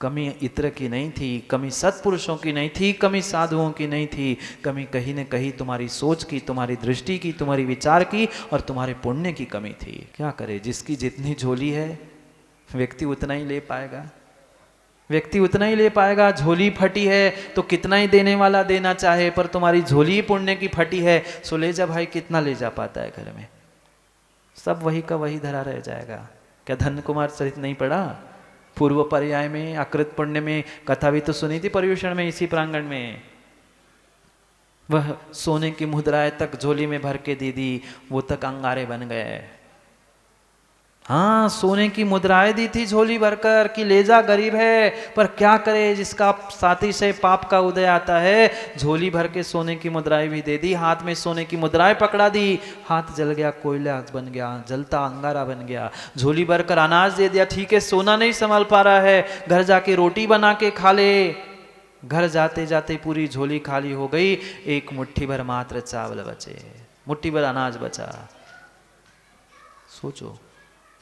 कमी इत्र की नहीं थी, कमी सत्पुरुषों की नहीं थी, कमी साधुओं की नहीं थी, कमी कहीं न कहीं तुम्हारी सोच की, तुम्हारी दृष्टि की, तुम्हारी विचार की और तुम्हारे पुण्य की कमी थी। क्या करे, जिसकी जितनी झोली है व्यक्ति उतना ही ले पाएगा, व्यक्ति उतना ही ले पाएगा। झोली फटी है तो कितना ही देने वाला देना चाहे, पर तुम्हारी झोली पुण्य की फटी है, सो ले जा भाई, कितना ले जा पाता है घर में, सब वही का वही धरा रह जाएगा। क्या धन कुमार चरित नहीं पढ़ा? पूर्व पर्याय में अकृत पुण्य में कथा भी तो सुनी थी पर्यूषण में, इसी प्रांगण में। वह सोने की मुद्राएं तक झोली में भर के दे दी, वो तक अंगारे बन गए। हाँ, सोने की मुद्राएं दी थी झोली भरकर कि ले जा, गरीब है, पर क्या करे, जिसका साथी से पाप का उदय आता है, झोली भर के सोने की मुद्राएं भी दे दी, हाथ में सोने की मुद्राएं पकड़ा दी, हाथ जल गया, कोयला बन गया, जलता अंगारा बन गया। झोली भरकर अनाज दे दिया, ठीक है सोना नहीं संभाल पा रहा है, घर जाके रोटी बना के खा ले। घर जाते जाते पूरी झोली खाली हो गई, एक मुट्ठी भर मात्र चावल बचे, मुट्ठी भर अनाज बचा। सोचो,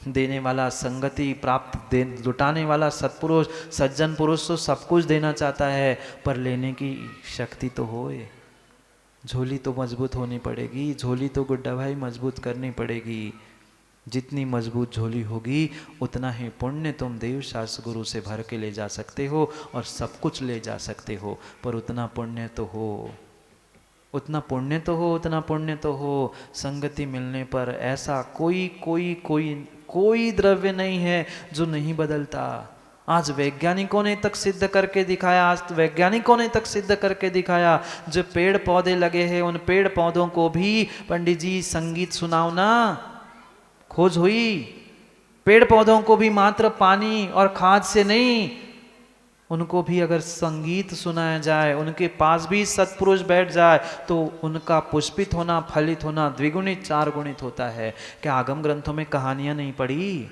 देने वाला संगति प्राप्त लुटाने वाला सत्पुरुष सज्जन पुरुष तो सब कुछ देना चाहता है, पर लेने की शक्ति तो होए। झोली तो मजबूत होनी पड़ेगी, झोली तो गुड्डा भाई मजबूत करनी पड़ेगी। जितनी मजबूत झोली होगी उतना ही पुण्य तुम देव शास्त्र गुरु से भर के ले जा सकते हो और सब कुछ ले जा सकते हो, पर उतना पुण्य तो हो, उतना पुण्य तो हो, उतना पुण्य तो हो। संगति मिलने पर ऐसा कोई कोई कोई कोई द्रव्य नहीं है जो नहीं बदलता। आज वैज्ञानिकों ने तक सिद्ध करके दिखाया, आज वैज्ञानिकों ने तक सिद्ध करके दिखाया, जो पेड़ पौधे लगे हैं उन पेड़ पौधों को भी, पंडित जी संगीत सुनाओ ना, खोज हुई, पेड़ पौधों को भी मात्र पानी और खाद से नहीं, उनको भी अगर संगीत सुनाया जाए, उनके पास भी सत्पुरुष बैठ जाए तो उनका पुष्पित होना, फलित होना द्विगुणित चार गुणित होता है। क्या आगम ग्रंथों में कहानियां नहीं पढ़ी?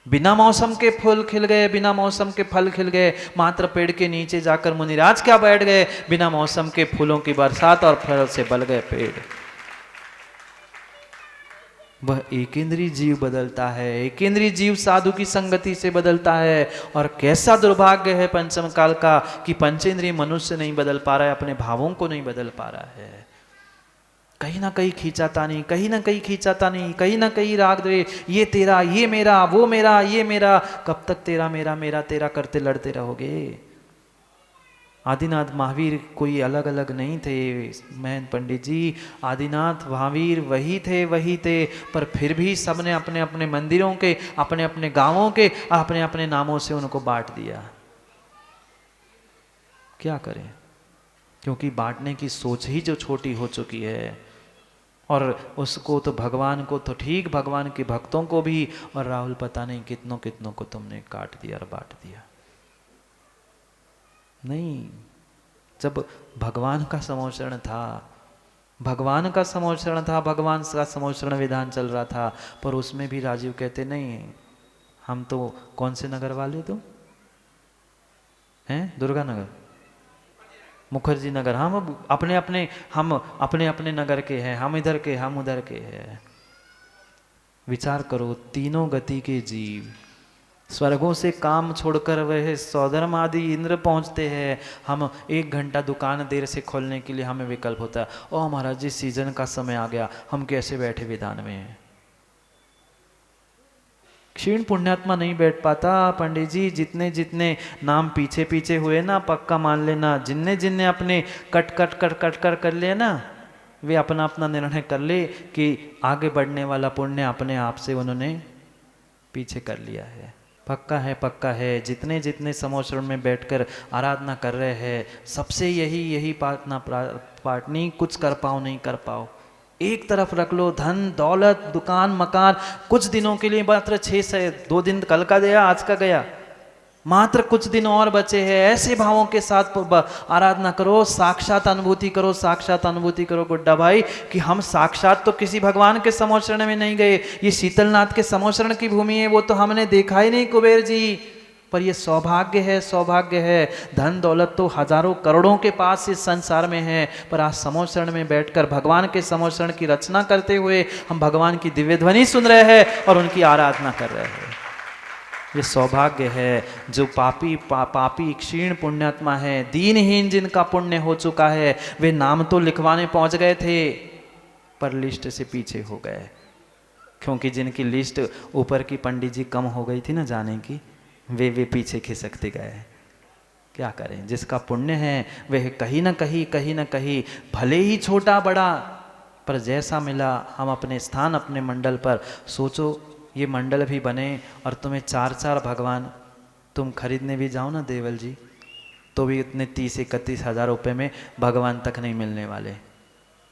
बिना मौसम के फूल खिल गए, बिना मौसम के फल खिल गए, मात्र पेड़ के नीचे जाकर मुनिराज क्या बैठ गए, बिना मौसम के फूलों की बरसात और फल से बल गए पेड़। वह एकेंद्रीय जीव बदलता है, एकेंद्रीय जीव साधु की संगति से बदलता है। और कैसा दुर्भाग्य है पंचम काल का कि पंचेंद्रीय मनुष्य नहीं बदल पा रहा है, अपने भावों को नहीं बदल पा रहा है। कहीं ना कहीं खींचातानी, कहीं ना कहीं खींचातानी, कहीं ना कहीं राग द्वेष, ये तेरा, ये मेरा, वो मेरा, ये मेरा। कब तक तेरा मेरा मेरा तेरा करते लड़ते रहोगे? आदिनाथ महावीर कोई अलग अलग नहीं थे महंत पंडित जी, आदिनाथ महावीर वही थे, पर फिर भी सबने अपने अपने मंदिरों के, अपने अपने गांवों के, अपने अपने नामों से उनको बांट दिया। क्या करें, क्योंकि बांटने की सोच ही जो छोटी हो चुकी है। और उसको तो भगवान को तो ठीक, भगवान के भक्तों को भी, और राहुल पता नहीं कितनों कितनों को तुमने काट दिया और बांट दिया। नहीं, जब भगवान का समोचरण था, भगवान का समोचरण था, भगवान का समोचरण विधान चल रहा था, पर उसमें भी राजीव कहते नहीं, हम तो कौन से नगर वाले तुम हैं? दुर्गा नगर, मुखर्जी नगर, हम अपने अपने नगर के हैं, हम इधर के, हम उधर के हैं। विचार करो, तीनों गति के जीव स्वर्गों से काम छोड़कर वह सौधर्म आदि इंद्र पहुंचते हैं। हम 1 घंटा दुकान देर से खोलने के लिए हमें विकल्प होता है, ओ महाराज जी सीजन का समय आ गया, हम कैसे बैठे विधान में। क्षीण पुण्यात्मा नहीं बैठ पाता पंडित जी। जितने जितने नाम पीछे पीछे हुए ना, पक्का मान लेना, जिनने जिनने अपने कट कर कर लिए ना, वे अपना अपना निर्णय कर ले कि आगे बढ़ने वाला पुण्य अपने आप से उन्होंने पीछे कर लिया है। पक्का है। जितने जितने समोचरण में बैठकर आराधना कर रहे हैं, सबसे यही प्रार्थना पाटनी, कुछ कर पाओ नहीं कर पाओ, एक तरफ रख लो धन दौलत दुकान मकान, कुछ दिनों के लिए, मात्र 6 से 2 दिन, कल का गया आज का गया, मात्र कुछ दिन और बचे हैं। ऐसे भावों के साथ आराधना करो, साक्षात अनुभूति करो, साक्षात अनुभूति करो गुड्डा भाई, कि हम साक्षात तो किसी भगवान के समोचरण में नहीं गए, ये शीतलनाथ के समोचरण की भूमि है, वो तो हमने देखा ही नहीं कुबेर जी। पर ये सौभाग्य है। धन दौलत तो हजारों करोड़ों के पास इस संसार में है, पर आज समोचरण में बैठकर भगवान के समोचरण की रचना करते हुए हम भगवान की दिव्य ध्वनि सुन रहे हैं और उनकी आराधना कर रहे हैं। ये सौभाग्य है। जो पापी क्षीण पुण्यात्मा है, दीनहीन जिनका पुण्य हो चुका है, वे नाम तो लिखवाने पहुंच गए थे पर लिस्ट से पीछे हो गए, क्योंकि जिनकी लिस्ट ऊपर की पंडित जी कम हो गई थी ना जाने की, वे पीछे खिसकते गए। क्या करें, जिसका पुण्य है वह कहीं ना कहीं भले ही छोटा बड़ा, पर जैसा मिला हम अपने स्थान अपने मंडल पर सोचो। ये मंडल भी बने और तुम्हें 4 भगवान तुम खरीदने भी जाओ ना देवल जी, तो भी इतने 30-31 हज़ार रुपये में भगवान तक नहीं मिलने वाले।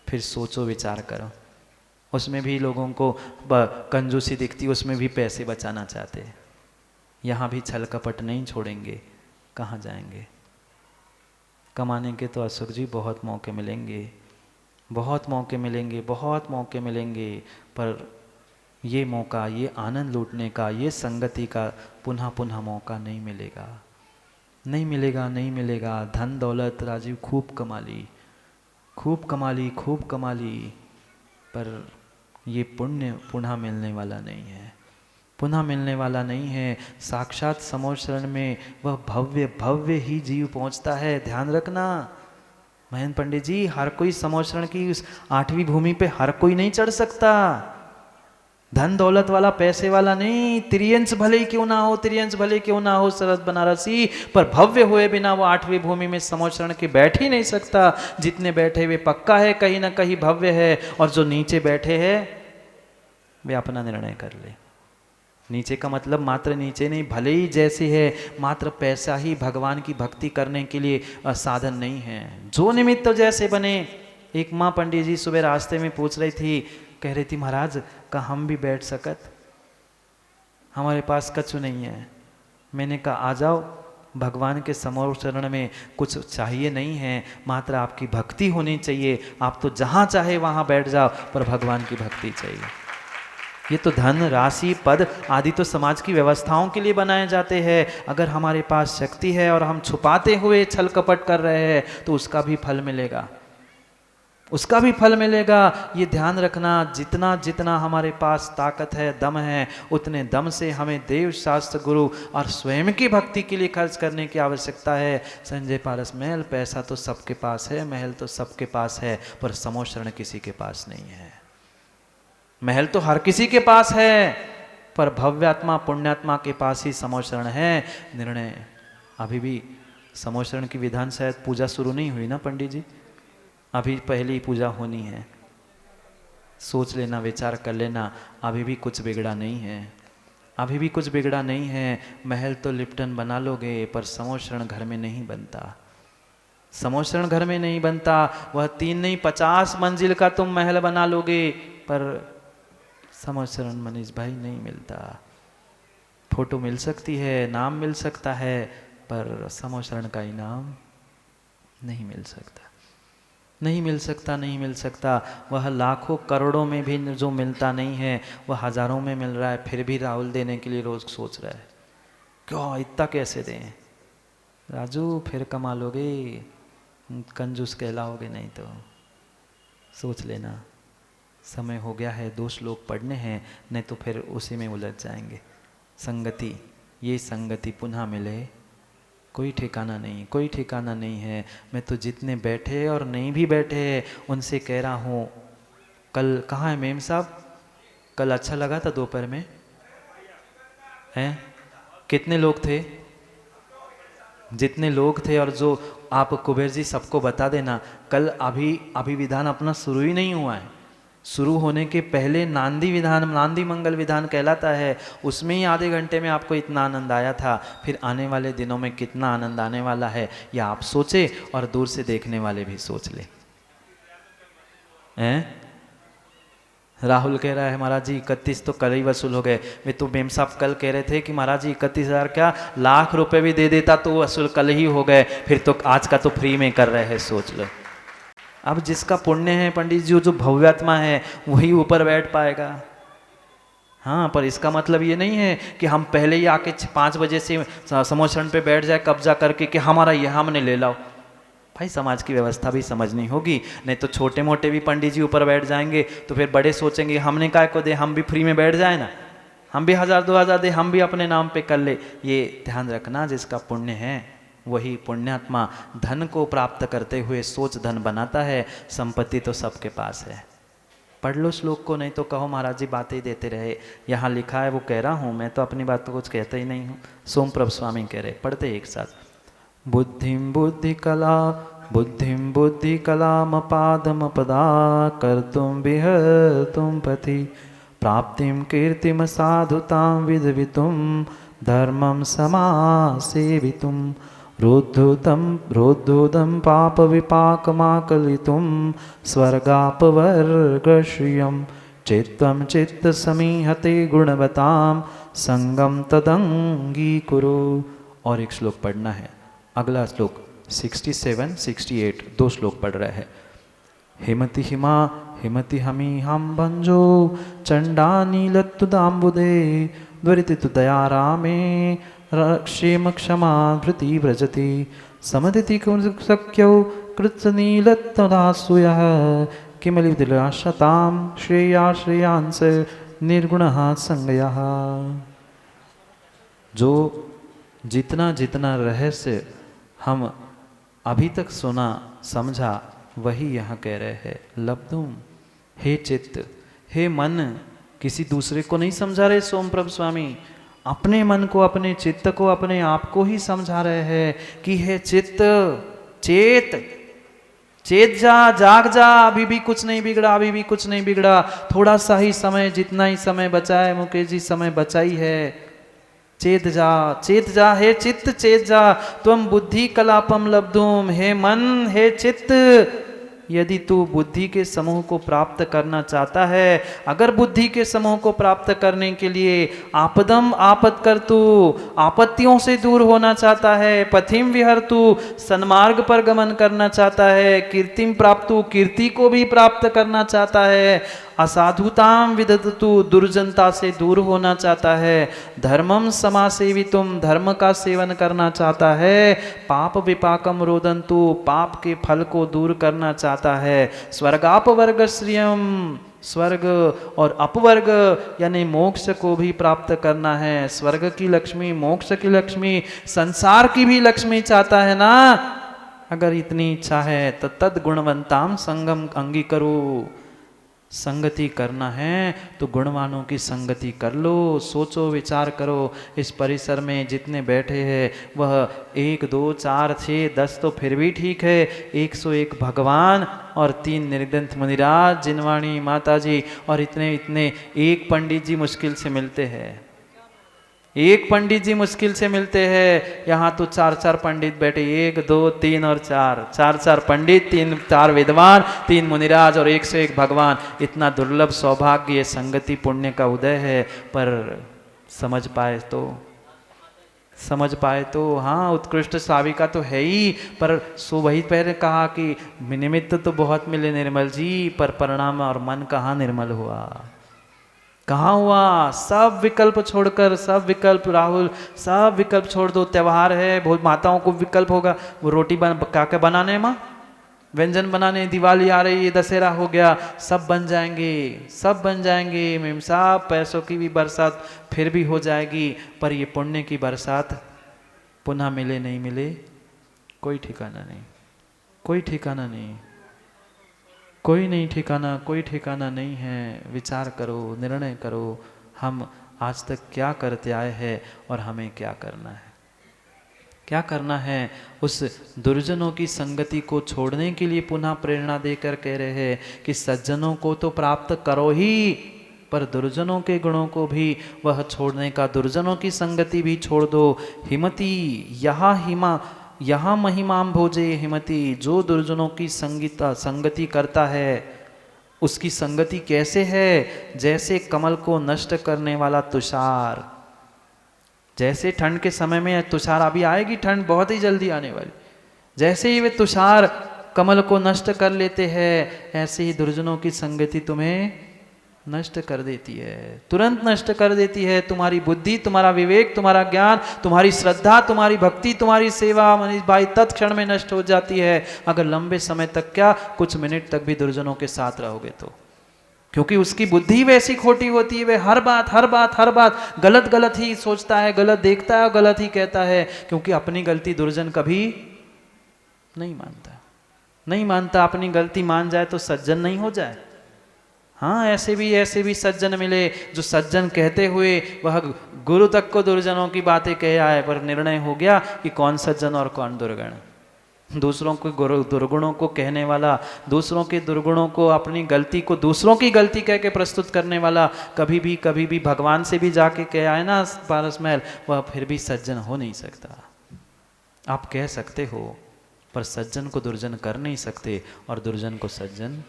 फिर सोचो, विचार करो। उसमें भी लोगों को कंजूसी दिखती, उसमें भी पैसे बचाना चाहते हैं। यहाँ भी छल कपट नहीं छोड़ेंगे, कहाँ जाएंगे। कमाने के तो अशोक जी बहुत मौके मिलेंगे, बहुत मौके मिलेंगे, बहुत मौके मिलेंगे, पर ये मौका, ये आनंद लूटने का, ये संगति का पुनः पुनः मौका नहीं मिलेगा, नहीं मिलेगा, नहीं मिलेगा। धन दौलत राजीव खूब कमा ली, खूब कमा ली, खूब कमा ली, पर ये पुण्य पुनः मिलने वाला नहीं है, पुनः मिलने वाला नहीं है। साक्षात समोच्च शरण में वह भव्य भव्य ही जीव पहुंचता है। ध्यान रखना महेंद्र पंडित जी, हर कोई समोच्च शरण की उस 8वीं भूमि पे हर कोई नहीं चढ़ सकता। धन दौलत वाला, पैसे वाला नहीं, त्रियंश भले ही क्यों ना हो, त्रियंश भले क्यों ना हो सरस बनारसी, पर भव्य हुए बिना वो 8वीं भूमि में समोच्च शरण के बैठ ही नहीं सकता। जितने बैठे वे पक्का है कहीं ना कहीं भव्य है, और जो नीचे बैठे हैं वे अपना निर्णय कर ले। नीचे का मतलब मात्र नीचे नहीं, भले ही जैसे है, मात्र पैसा ही भगवान की भक्ति करने के लिए साधन नहीं है। जो निमित्त तो जैसे बने। एक माँ पंडित जी सुबह रास्ते में पूछ रही थी, कह रही थी महाराज का हम भी बैठ सकत, हमारे पास कछु नहीं है। मैंने कहा आ जाओ, भगवान के समोच्च चरण में कुछ चाहिए नहीं है, मात्र आपकी भक्ति होनी चाहिए। आप तो जहाँ चाहे वहाँ बैठ जाओ, पर भगवान की भक्ति चाहिए। ये तो धन राशि पद आदि तो समाज की व्यवस्थाओं के लिए बनाए जाते हैं। अगर हमारे पास शक्ति है और हम छुपाते हुए छल कपट कर रहे हैं तो उसका भी फल मिलेगा, उसका भी फल मिलेगा। ये ध्यान रखना, जितना जितना हमारे पास ताकत है, दम है, उतने दम से हमें देव शास्त्र गुरु और स्वयं की भक्ति के लिए खर्च करने की आवश्यकता है। संजय पारस, महल पैसा तो सबके पास है, महल तो सबके पास है, पर समोच्च शरण किसी के पास नहीं है। महल तो हर किसी के पास है, पर भव्यात्मा पुण्यात्मा के पास ही समोच्च शरण है। निर्णय अभी भी समोच्च शरण की विधान शायद पूजा शुरू नहीं हुई ना पंडित जी, अभी पहली पूजा होनी है। सोच लेना, विचार कर लेना, अभी भी कुछ बिगड़ा नहीं है, अभी भी कुछ बिगड़ा नहीं है। महल तो लिप्टन बना लोगे, पर समोच्च शरण घर में नहीं बनता, समोच्च शरण घर में नहीं बनता। वह 3 नहीं 50 मंजिल का तुम महल बना लोगे, पर समोच्च शरण मनीष भाई नहीं मिलता। फोटो मिल सकती है, नाम मिल सकता है, पर समोच्च शरण का इनाम नहीं मिल सकता, नहीं मिल सकता, नहीं मिल सकता। वह लाखों करोड़ों में भी जो मिलता नहीं है, वह हजारों में मिल रहा है, फिर भी राहुल देने के लिए रोज सोच रहा है क्यों इतना कैसे दें। राजू फिर कमा लोगे, कंजूस कहलाओगे नहीं तो। सोच लेना, समय हो गया है, 2 श्लोक पढ़ने हैं, नहीं तो फिर उसी में उलझ जाएंगे। संगति, ये संगति पुनः मिले कोई ठिकाना नहीं, कोई ठिकाना नहीं है। मैं तो जितने बैठे और नहीं भी बैठे उनसे कह रहा हूँ, कल कहाँ है मेम साहब? कल अच्छा लगा था दोपहर में, हैं? कितने लोग थे? जितने लोग थे, और जो आप कुबेर जी सबको बता देना, कल अभी विधान अपना शुरू ही नहीं हुआ है। शुरू होने के पहले नांदी विधान, नांदी मंगल विधान कहलाता है, उसमें ही आधे घंटे में आपको इतना आनंद आया था। फिर आने वाले दिनों में कितना आनंद आने वाला है, या आप सोचे और दूर से देखने वाले भी सोच ले। हैं? राहुल कह रहा है महाराज जी 31 तो कल ही वसूल हो गए। वे तो मेम साहब कल कह रहे थे कि महाराज जी 31,000 क्या लाख रुपए भी दे देता तो वसूल कल ही हो गए, फिर तो आज का तो फ्री में कर रहे हैं, सोच लो। अब जिसका पुण्य है पंडित जी, जो भव्यात्मा है, वही ऊपर बैठ पाएगा। हाँ, पर इसका मतलब ये नहीं है कि हम पहले ही आके 5 बजे से समोच्च शरण पे बैठ जाए कब्जा करके कि हमारा ये हमने ले लाओ। भाई समाज की व्यवस्था भी समझनी होगी, नहीं तो छोटे मोटे भी पंडित जी ऊपर बैठ जाएंगे तो फिर बड़े सोचेंगे हमने काय को दे, हम भी फ्री में बैठ जाए ना। हम भी 1000-2000 दे, हम भी अपने नाम पे कर ले। ये ध्यान रखना, जिसका पुण्य है वही पुण्यात्मा धन को प्राप्त करते हुए सोच धन बनाता है। संपत्ति तो सबके पास है। पढ़ लो श्लोक को, नहीं तो कहो महाराज जी बातें ही देते रहे। यहाँ लिखा है वो कह रहा हूँ, मैं तो अपनी बात तो कुछ कहता ही नहीं हूँ। सोमप्रभ स्वामी कह रहे, पढ़ते एक साथ। बुद्धिं बुद्धि कलामपादमपदा कर्तुं विहर्तुं पथि प्राप्तिं कीर्तिं साधुतां विदवितुं धर्मं समासेवितुं रोद्धुतं पापविपाकमाकलितुं स्वर्गापवर्गश्रियं चित्तं चित्तसमीहते गुणवतां संगम तदंगीकुरु। और एक श्लोक पढ़ना है, अगला श्लोक 67-68, 2 श्लोक पढ़ रहे हैं। हिमति हमी हम भंजो चंडानीलत्तुदाम्बुदे द्वरितितु दया रामे क्षेम क्षमा धृति व्रजति समदिति सख्यौ कृत्सनीलत्तदासूयः किमलिविदिलाशतां श्रेयांस निर्गुणः संगयः। जो जितना जितना रहस्य हम अभी तक सुना समझा वही यहाँ कह रहे हैं। लब्धुम, हे चित्त, हे मन, किसी दूसरे को नहीं समझा रहे सोमप्रभ स्वामी, अपने मन को, अपने चित्त को, अपने आप को ही समझा रहे हैं कि हे चित्त, चेत जा, जाग जा, अभी भी कुछ नहीं बिगड़ा, अभी भी कुछ नहीं बिगड़ा। थोड़ा सा ही समय, जितना ही समय बचा है मुकेश जी, समय बचा ही है। चेत जा हे चित्त, चेत जा। त्वं बुद्धि कलापम लब्धुम, हे मन, हे चित्त, यदि तू बुद्धि के समूह को प्राप्त करना चाहता है, अगर बुद्धि के समूह को प्राप्त करने के लिए आपदम आपत कर तू, आपत्तियों से दूर होना चाहता है, पथिम विहर तू, सन्मार्ग पर गमन करना चाहता है, कीर्तिम प्राप्तु, कीर्ति को भी प्राप्त करना चाहता है, असाधुताम विदधतु, दुर्जनता से दूर होना चाहता है, धर्मम समासेवितुम, धर्म का सेवन करना चाहता है, पाप विपाकम रोदंतु, पाप के फल को दूर करना चाहता है, स्वर्गापवर्ग श्रियम, स्वर्ग और अपवर्ग यानी मोक्ष को भी प्राप्त करना है। स्वर्ग की लक्ष्मी, मोक्ष की लक्ष्मी, संसार की भी लक्ष्मी चाहता है ना। अगर इतनी इच्छा है तो तद गुणवंताम संगम अंगीकरो, संगति करना है तो गुणवानों की संगति कर लो। सोचो, विचार करो, इस परिसर में जितने बैठे हैं वह 1 2 4 6 10 तो फिर भी ठीक है, 101 भगवान और 3 निर्ग्रंथ मुनिराज, जिनवाणी माता जी और इतने एक पंडित जी मुश्किल से मिलते हैं, एक पंडित जी मुश्किल से मिलते हैं। यहाँ तो 4 पंडित बैठे, 1 2 3 और 4 पंडित, 3-4 विद्वान, 3 मुनिराज और 101 भगवान। इतना दुर्लभ सौभाग्य, ये संगति पुण्य का उदय है। पर समझ पाए तो हाँ, उत्कृष्ट साविका तो है ही, पर सो वही पहले कहा कि निमित्त तो बहुत मिले निर्मल जी, पर परिणाम और मन कहाँ निर्मल हुआ, कहाँ हुआ। सब विकल्प छोड़कर, सब विकल्प राहुल, सब विकल्प छोड़ दो। त्योहार है, बहुत माताओं को विकल्प होगा, वो रोटी क्या बनाने, माँ व्यंजन बनाने, दिवाली आ रही है, दशहरा हो गया, सब बन जाएंगे मेम साहब, पैसों की भी बरसात फिर भी हो जाएगी, पर ये पुण्य की बरसात पुनः मिले नहीं मिले कोई ठिकाना नहीं, कोई ठिकाना नहीं है। विचार करो, निर्णय करो, हम आज तक क्या करते आए हैं और हमें क्या करना है। उस दुर्जनों की संगति को छोड़ने के लिए पुनः प्रेरणा देकर कह रहे हैं कि सज्जनों को तो प्राप्त करो ही, पर दुर्जनों के गुणों को भी वह छोड़ने का, दुर्जनों की संगति भी छोड़ दो। हिमति यहाँ महिमाम भोजे हिमति, जो दुर्जनों की संगति करता है उसकी संगति कैसे है, जैसे कमल को नष्ट करने वाला तुषार। जैसे ठंड के समय में तुषार, अभी आएगी ठंड बहुत ही जल्दी आने वाली, जैसे ही वे तुषार कमल को नष्ट कर लेते हैं, ऐसे ही दुर्जनों की संगति तुम्हें नष्ट कर देती है, तुरंत नष्ट कर देती है। तुम्हारी बुद्धि, तुम्हारा विवेक, तुम्हारा ज्ञान, तुम्हारी श्रद्धा, तुम्हारी भक्ति, तुम्हारी सेवा मनीष भाई तत्क्षण में नष्ट हो जाती है। अगर लंबे समय तक क्या, कुछ मिनट तक भी दुर्जनों के साथ रहोगे तो क्योंकि उसकी बुद्धि वैसी खोटी होती है, वे हर बात गलत गलत ही सोचता है, गलत देखता है और गलत ही कहता है, क्योंकि अपनी गलती दुर्जन कभी नहीं मानता। अपनी गलती मान जाए तो सज्जन नहीं हो जाए। हाँ, ऐसे भी सज्जन मिले जो सज्जन कहते हुए वह गुरु तक को दुर्जनों की बातें कह आए, पर निर्णय हो गया कि कौन सज्जन और कौन दुर्गण। दूसरों के दुर्गुणों को कहने वाला, दूसरों के दुर्गुणों को, अपनी गलती को दूसरों की गलती कह के प्रस्तुत करने वाला, कभी भी भगवान से भी जाके कह आए ना पारस महल, वह फिर भी सज्जन हो नहीं सकता। आप कह सकते हो, पर सज्जन को दुर्जन कर नहीं सकते और दुर्जन को सज्जन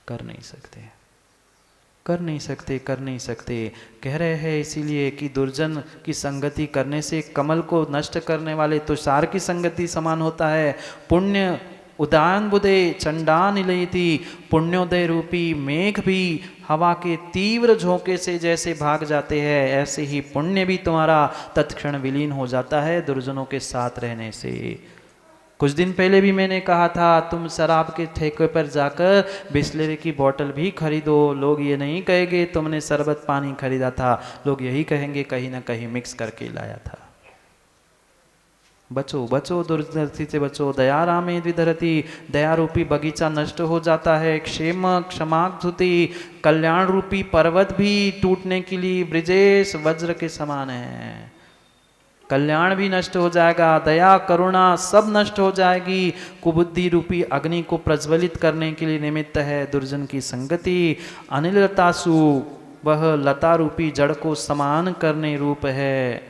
कर नहीं सकते। कह रहे हैं इसीलिए कि दुर्जन की संगति करने से कमल को नष्ट करने वाले तुषार की संगति समान होता है। पुण्य उदान बुदे चंडान इलयति, पुण्योदय रूपी मेघ भी हवा के तीव्र झोंके से जैसे भाग जाते हैं, ऐसे ही पुण्य भी तुम्हारा तत्क्षण विलीन हो जाता है दुर्जनों के साथ रहने से। कुछ दिन पहले भी मैंने कहा था, तुम शराब के ठेके पर जाकर बिस्लेरी की बोतल भी खरीदो, लोग ये नहीं कहेंगे तुमने शरबत पानी खरीदा था, लोग यही कहेंगे कहीं ना कहीं मिक्स करके लाया था। बचो दुर्दृष्टि से बचो। दया रामे द्विधरती, दया रूपी बगीचा नष्ट हो जाता है। क्षेम क्षमाधुति, कल्याण रूपी पर्वत भी टूटने के लिए ब्रिजेश वज्र के समान है। कल्याण भी नष्ट हो जाएगा, दया करुणा सब नष्ट हो जाएगी। कुबुद्धि रूपी अग्नि को प्रज्वलित करने के लिए निमित्त है दुर्जन की संगति। अनिलतासु, वह लता रूपी जड़ को समान करने रूप है।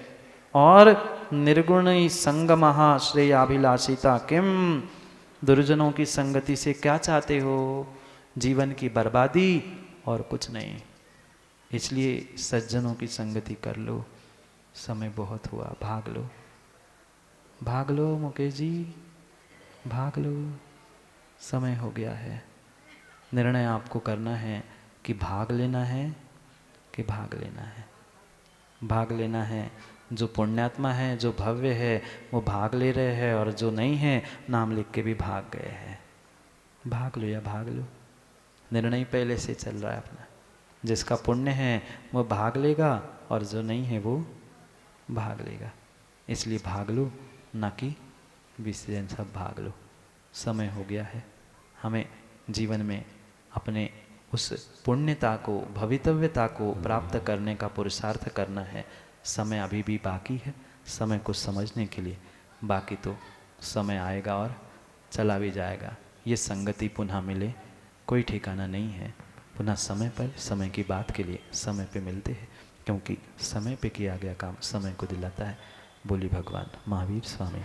और निर्गुण संगमहा श्रेयाभिलाषिता किम, दुर्जनों की संगति से क्या चाहते हो? जीवन की बर्बादी और कुछ नहीं। इसलिए सज्जनों की संगति कर लो। समय बहुत हुआ, भाग लो मुकेश जी, भाग लो, समय हो गया है। निर्णय आपको करना है कि भाग लेना है कि भाग लेना है। भाग लेना है, जो पुण्यात्मा है, जो भव्य है, वो भाग ले रहे हैं, और जो नहीं है नाम लिख के भी भाग गए हैं। भाग लो या भाग लो, निर्णय पहले से चल रहा है अपना। जिसका पुण्य है वो भाग लेगा और जो नहीं है वो भाग लेगा। इसलिए भाग लो, ना कि विसर्जन, सब भाग लो। समय हो गया है, हमें जीवन में अपने उस पुण्यता को, भवितव्यता को प्राप्त करने का पुरुषार्थ करना है। समय अभी भी बाकी है, समय को समझने के लिए। बाकी तो समय आएगा और चला भी जाएगा। ये संगति पुनः मिले कोई ठिकाना नहीं है। पुनः समय पर, समय की बात के लिए समय पे मिलते हैं, क्योंकि समय पे किया गया काम समय को दिलाता है। बोली भगवान महावीर स्वामी।